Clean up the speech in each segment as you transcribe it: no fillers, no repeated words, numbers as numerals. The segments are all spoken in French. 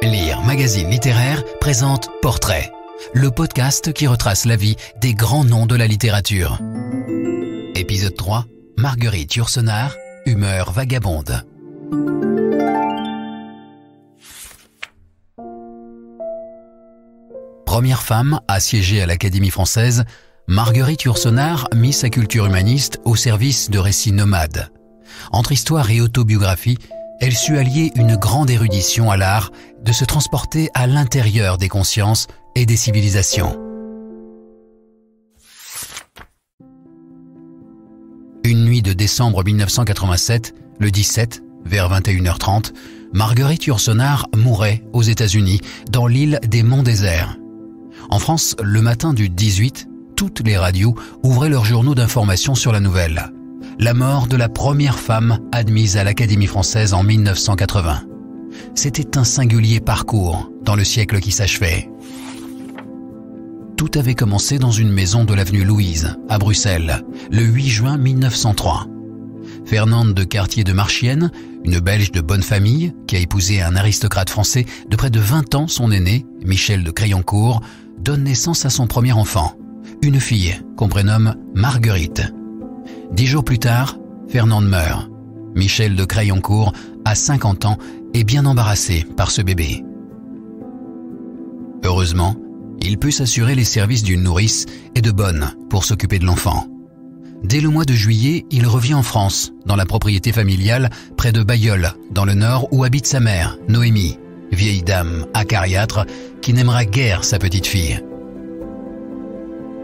Lire Magazine littéraire présente Portrait, le podcast qui retrace la vie des grands noms de la littérature. Épisode 3, Marguerite Yourcenar, humeur vagabonde. Première femme à siéger à l'Académie française, Marguerite Yourcenar mit sa culture humaniste au service de récits nomades. Entre histoire et autobiographie, elle sut allier une grande érudition à l'art de se transporter à l'intérieur des consciences et des civilisations. Une nuit de décembre 1987, le 17, vers 21h30, Marguerite Yourcenar mourait aux États-Unis, dans l'île des Monts Déserts. En France, le matin du 18, toutes les radios ouvraient leurs journaux d'information sur la nouvelle. La mort de la première femme admise à l'Académie française en 1980. C'était un singulier parcours dans le siècle qui s'achevait. Tout avait commencé dans une maison de l'avenue Louise, à Bruxelles, le 8 juin 1903. Fernande de Cartier de Marchienne, une Belge de bonne famille, qui a épousé un aristocrate français de près de 20 ans, son aîné, Michel de Crayoncourt, donne naissance à son premier enfant, une fille qu'on prénomme Marguerite. 10 jours plus tard, Fernande meurt. Michel de Crayoncourt a 50 ans et bien embarrassé par ce bébé. Heureusement, il put s'assurer les services d'une nourrice et de bonne pour s'occuper de l'enfant. Dès le mois de juillet, il revient en France, dans la propriété familiale près de Bailleul, dans le Nord, où habite sa mère, Noémie, vieille dame acariâtre qui n'aimera guère sa petite fille.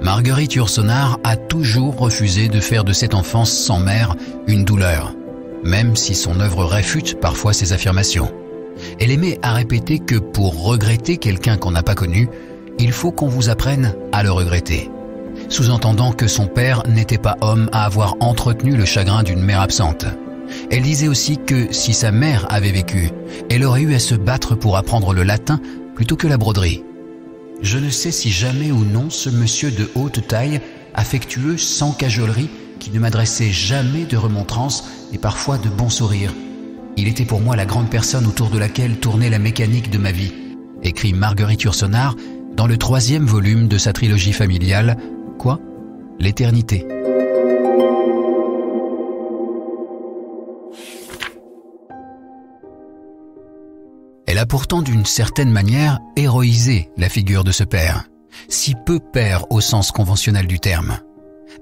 Marguerite Yourcenar a toujours refusé de faire de cette enfance sans mère une douleur, même si son œuvre réfute parfois ses affirmations. Elle aimait à répéter que pour regretter quelqu'un qu'on n'a pas connu, il faut qu'on vous apprenne à le regretter. Sous-entendant que son père n'était pas homme à avoir entretenu le chagrin d'une mère absente. Elle disait aussi que si sa mère avait vécu, elle aurait eu à se battre pour apprendre le latin plutôt que la broderie. Je ne sais si jamais ou non ce monsieur de haute taille, affectueux, sans cajolerie, qui ne m'adressait jamais de remontrances et parfois de bons sourires. Il était pour moi la grande personne autour de laquelle tournait la mécanique de ma vie, écrit Marguerite Yourcenar dans le 3e volume de sa trilogie familiale, quoi ? L'éternité. Elle a pourtant d'une certaine manière héroïsé la figure de ce père, si peu père au sens conventionnel du terme.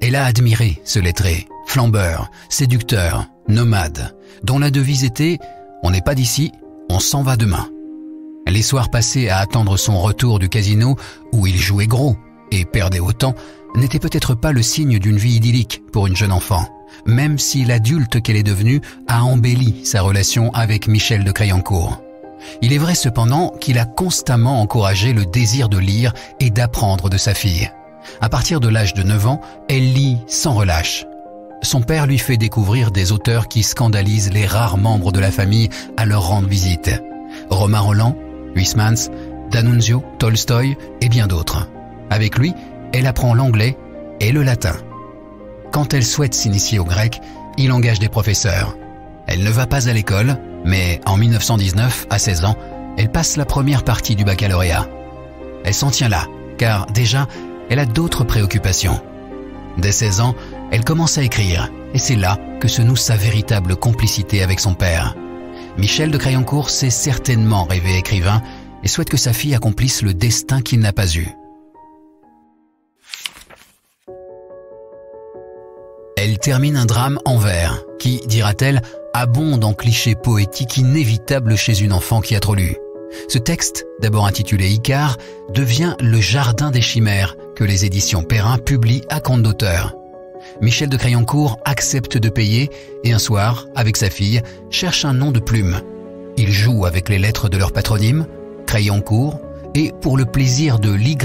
Elle a admiré ce lettré, flambeur, séducteur, nomade, dont la devise était « On n'est pas d'ici, on s'en va demain ». Les soirs passés à attendre son retour du casino, où il jouait gros et perdait autant, n'étaient peut-être pas le signe d'une vie idyllique pour une jeune enfant, même si l'adulte qu'elle est devenue a embelli sa relation avec Michel de Crayoncourt. Il est vrai cependant qu'il a constamment encouragé le désir de lire et d'apprendre de sa fille. À partir de l'âge de 9 ans, elle lit sans relâche. Son père lui fait découvrir des auteurs qui scandalisent les rares membres de la famille à leur rendre visite. Romain Rolland, Huysmans, D'Annunzio, Tolstoï et bien d'autres. Avec lui, elle apprend l'anglais et le latin. Quand elle souhaite s'initier au grec, il engage des professeurs. Elle ne va pas à l'école, mais en 1919, à 16 ans, elle passe la première partie du baccalauréat. Elle s'en tient là, car déjà, elle a d'autres préoccupations. Dès 16 ans, elle commence à écrire, et c'est là que se noue sa véritable complicité avec son père. Michel de Crayoncourt s'est certainement rêvé écrivain et souhaite que sa fille accomplisse le destin qu'il n'a pas eu. Elle termine un drame en vers, qui, dira-t-elle, abonde en clichés poétiques inévitables chez une enfant qui a trop lu. Ce texte, d'abord intitulé Icare, devient Le Jardin des Chimères, que les éditions Perrin publient à compte d'auteur. Michel de Crayoncourt accepte de payer et un soir, avec sa fille, cherche un nom de plume. Il joue avec les lettres de leur patronyme, Crayoncourt, et pour le plaisir de l'Y,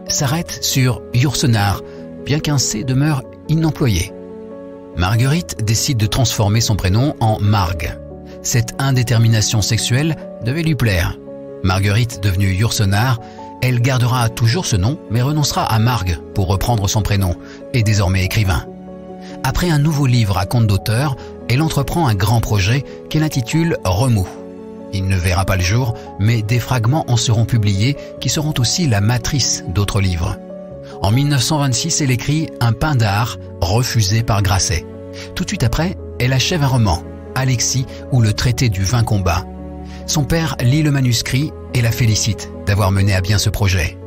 s'arrête sur Yourcenar, bien qu'un C demeure inemployé. Marguerite décide de transformer son prénom en Margue. Cette indétermination sexuelle devait lui plaire. Marguerite, devenue Yourcenar, elle gardera toujours ce nom, mais renoncera à Margue pour reprendre son prénom, et désormais écrivain. Après un nouveau livre à compte d'auteur, elle entreprend un grand projet qu'elle intitule Remous. Il ne verra pas le jour, mais des fragments en seront publiés qui seront aussi la matrice d'autres livres. En 1926, elle écrit Un pain d'art, refusé par Grasset. Tout de suite après, elle achève un roman, Alexis ou le traité du 20 combats. Son père lit le manuscrit et la félicite d'avoir mené à bien ce projet.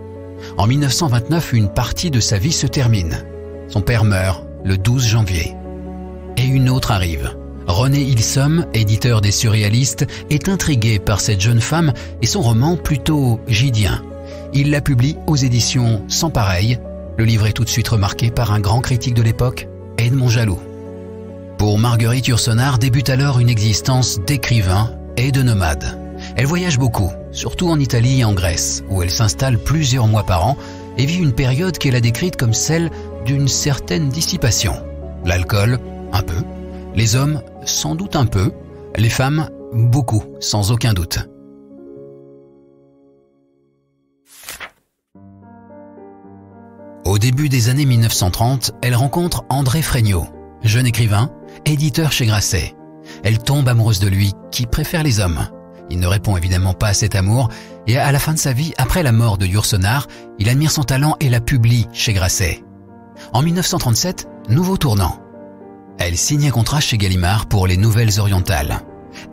En 1929, une partie de sa vie se termine. Son père meurt le 12 janvier. Et une autre arrive. René Ilsom, éditeur des surréalistes, est intrigué par cette jeune femme et son roman plutôt gidien. Il la publie aux éditions Sans Pareil. Le livre est tout de suite remarqué par un grand critique de l'époque, Edmond Jaloux. Pour Marguerite Yourcenar débute alors une existence d'écrivain et de nomade. Elle voyage beaucoup, surtout en Italie et en Grèce, où elle s'installe plusieurs mois par an et vit une période qu'elle a décrite comme celle d'une certaine dissipation. L'alcool, un peu. Les hommes, sans doute un peu. Les femmes, beaucoup, sans aucun doute. Au début des années 1930, elle rencontre André Fregnault, jeune écrivain, éditeur chez Grasset. Elle tombe amoureuse de lui, qui préfère les hommes. Il ne répond évidemment pas à cet amour, et à la fin de sa vie, après la mort de Yourcenar, il admire son talent et la publie chez Grasset. En 1937, nouveau tournant. Elle signe un contrat chez Gallimard pour les Nouvelles Orientales.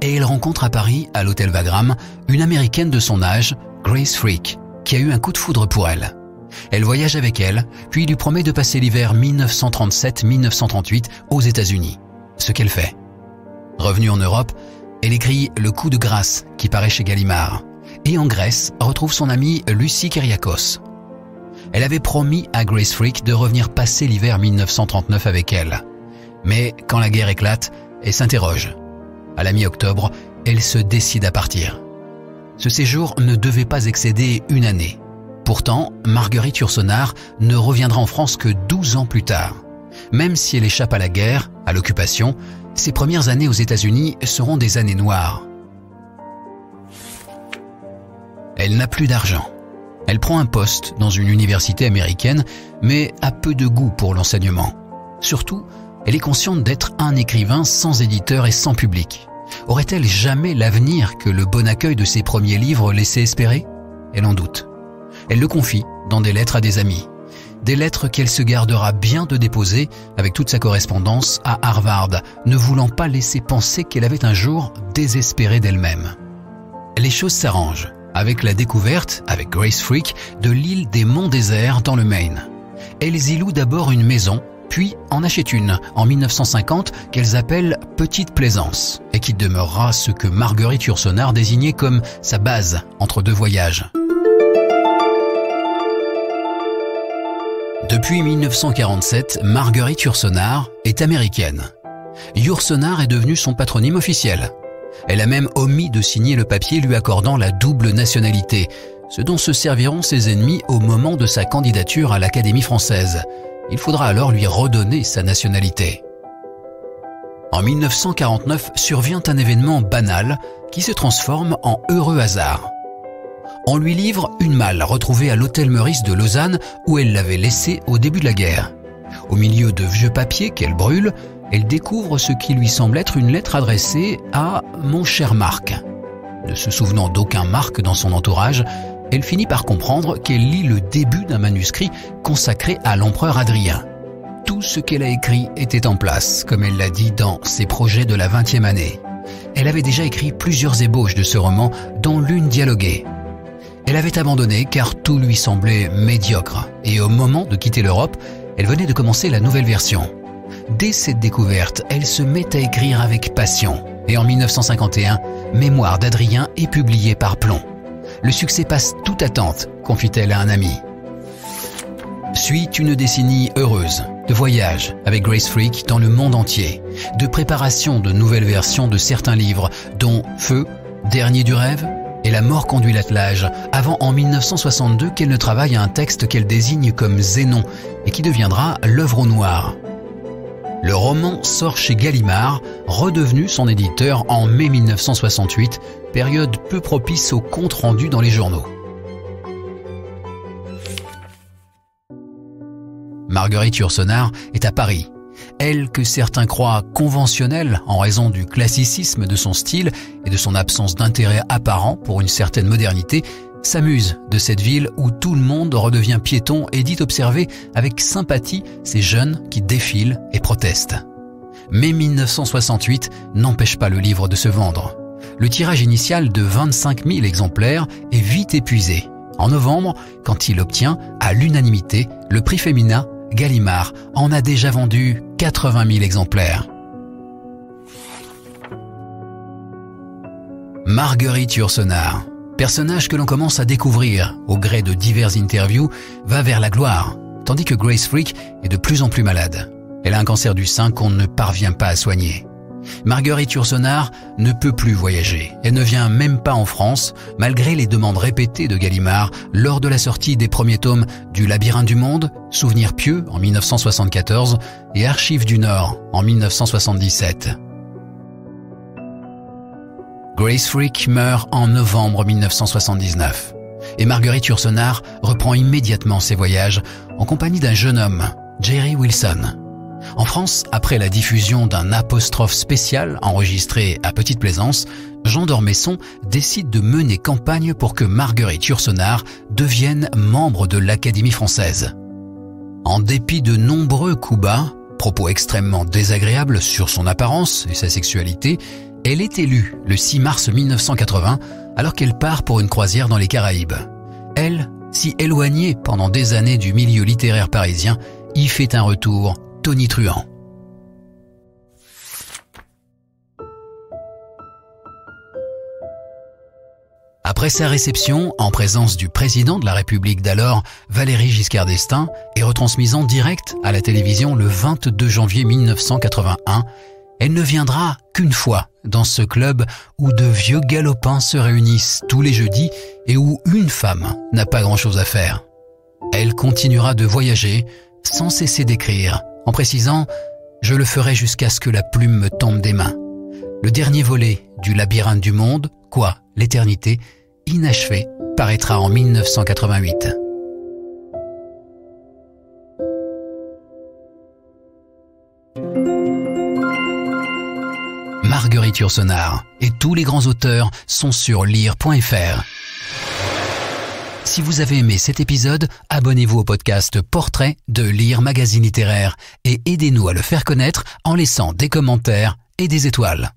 Et elle rencontre à Paris, à l'hôtel Wagram, une américaine de son âge, Grace Frick, qui a eu un coup de foudre pour elle. Elle voyage avec elle, puis lui promet de passer l'hiver 1937-1938 aux États-Unis. Ce qu'elle fait. Revenue en Europe, elle écrit Le coup de grâce qui paraît chez Gallimard. Et en Grèce, retrouve son amie Lucie Kyriakos. Elle avait promis à Grace Frick de revenir passer l'hiver 1939 avec elle. Mais quand la guerre éclate, elle s'interroge. À la mi-octobre, elle se décide à partir. Ce séjour ne devait pas excéder une année. Pourtant, Marguerite Yourcenar ne reviendra en France que 12 ans plus tard. Même si elle échappe à la guerre, à l'occupation, ses premières années aux États-Unis seront des années noires. Elle n'a plus d'argent. Elle prend un poste dans une université américaine, mais a peu de goût pour l'enseignement. Surtout, elle est consciente d'être un écrivain sans éditeur et sans public. Aurait-elle jamais l'avenir que le bon accueil de ses premiers livres laissait espérer? Elle en doute. Elle le confie dans des lettres à des amis. Des lettres qu'elle se gardera bien de déposer avec toute sa correspondance à Harvard, ne voulant pas laisser penser qu'elle avait un jour désespéré d'elle-même. Les choses s'arrangent avec la découverte, avec Grace Frick, de l'île des Monts Déserts dans le Maine. Elles y louent d'abord une maison, puis en achètent une en 1950 qu'elles appellent Petite Plaisance et qui demeurera ce que Marguerite Yourcenar désignait comme sa base entre deux voyages. Depuis 1947, Marguerite Yourcenar est américaine. Yourcenar est devenu son patronyme officiel. Elle a même omis de signer le papier lui accordant la double nationalité, ce dont se serviront ses ennemis au moment de sa candidature à l'Académie française. Il faudra alors lui redonner sa nationalité. En 1949 survient un événement banal qui se transforme en heureux hasard. On lui livre une malle retrouvée à l'hôtel Meurice de Lausanne où elle l'avait laissée au début de la guerre. Au milieu de vieux papiers qu'elle brûle, elle découvre ce qui lui semble être une lettre adressée à « Mon cher Marc ». Ne se souvenant d'aucun Marc dans son entourage, elle finit par comprendre qu'elle lit le début d'un manuscrit consacré à l'empereur Adrien. Tout ce qu'elle a écrit était en place, comme elle l'a dit dans ses projets de la 20e année. Elle avait déjà écrit plusieurs ébauches de ce roman, dont l'une dialoguée. Elle avait abandonné car tout lui semblait médiocre et au moment de quitter l'Europe, elle venait de commencer la nouvelle version. Dès cette découverte, elle se met à écrire avec passion et en 1951, Mémoires d'Adrien est publié par Plomb. Le succès passe toute attente, confie-t-elle à un ami. Suit une décennie heureuse, de voyages avec Grace Frick dans le monde entier, de préparation de nouvelles versions de certains livres, dont Feu, Dernier du rêve, et La mort conduit l'attelage, avant en 1962 qu'elle ne travaille à un texte qu'elle désigne comme Zénon et qui deviendra L'œuvre au noir. Le roman sort chez Gallimard, redevenu son éditeur en mai 1968, période peu propice aux comptes rendus dans les journaux. Marguerite Yourcenar est à Paris. elle que certains croient conventionnelle en raison du classicisme de son style et de son absence d'intérêt apparent pour une certaine modernité, s'amuse de cette ville où tout le monde redevient piéton et dit observer avec sympathie ces jeunes qui défilent et protestent. Mais 1968 n'empêche pas le livre de se vendre. Le tirage initial de 25 000 exemplaires est vite épuisé. En novembre, quand il obtient, à l'unanimité, le prix Femina, Gallimard en a déjà vendu 80 000 exemplaires. Marguerite Yourcenar, personnage que l'on commence à découvrir au gré de diverses interviews, va vers la gloire, tandis que Grace Frick est de plus en plus malade. Elle a un cancer du sein qu'on ne parvient pas à soigner. Marguerite Yourcenar ne peut plus voyager. Elle ne vient même pas en France, malgré les demandes répétées de Gallimard lors de la sortie des premiers tomes du Labyrinthe du Monde, Souvenirs pieux en 1974 et Archives du Nord en 1977. Grace Frick meurt en novembre 1979 et Marguerite Yourcenar reprend immédiatement ses voyages en compagnie d'un jeune homme, Jerry Wilson. En France, après la diffusion d'un apostrophe spécial enregistré à Petite Plaisance, Jean d'Ormesson décide de mener campagne pour que Marguerite Yourcenar devienne membre de l'Académie française. En dépit de nombreux coups bas, propos extrêmement désagréables sur son apparence et sa sexualité, elle est élue le 6 mars 1980 alors qu'elle part pour une croisière dans les Caraïbes. Elle, si éloignée pendant des années du milieu littéraire parisien, y fait un retour tonitruant. Après sa réception, en présence du président de la République d'alors, Valéry Giscard d'Estaing, et retransmise en direct à la télévision le 22 janvier 1981, elle ne viendra qu'une fois dans ce club où de vieux galopins se réunissent tous les jeudis et où une femme n'a pas grand-chose à faire. Elle continuera de voyager sans cesser d'écrire, en précisant « Je le ferai jusqu'à ce que la plume me tombe des mains ». Le dernier volet du Labyrinthe du Monde, quoi, l'éternité, inachevé, paraîtra en 1988. Marguerite Yourcenar et tous les grands auteurs sont sur lire.fr. Si vous avez aimé cet épisode, abonnez-vous au podcast Portrait de Lire Magazine Littéraire et aidez-nous à le faire connaître en laissant des commentaires et des étoiles.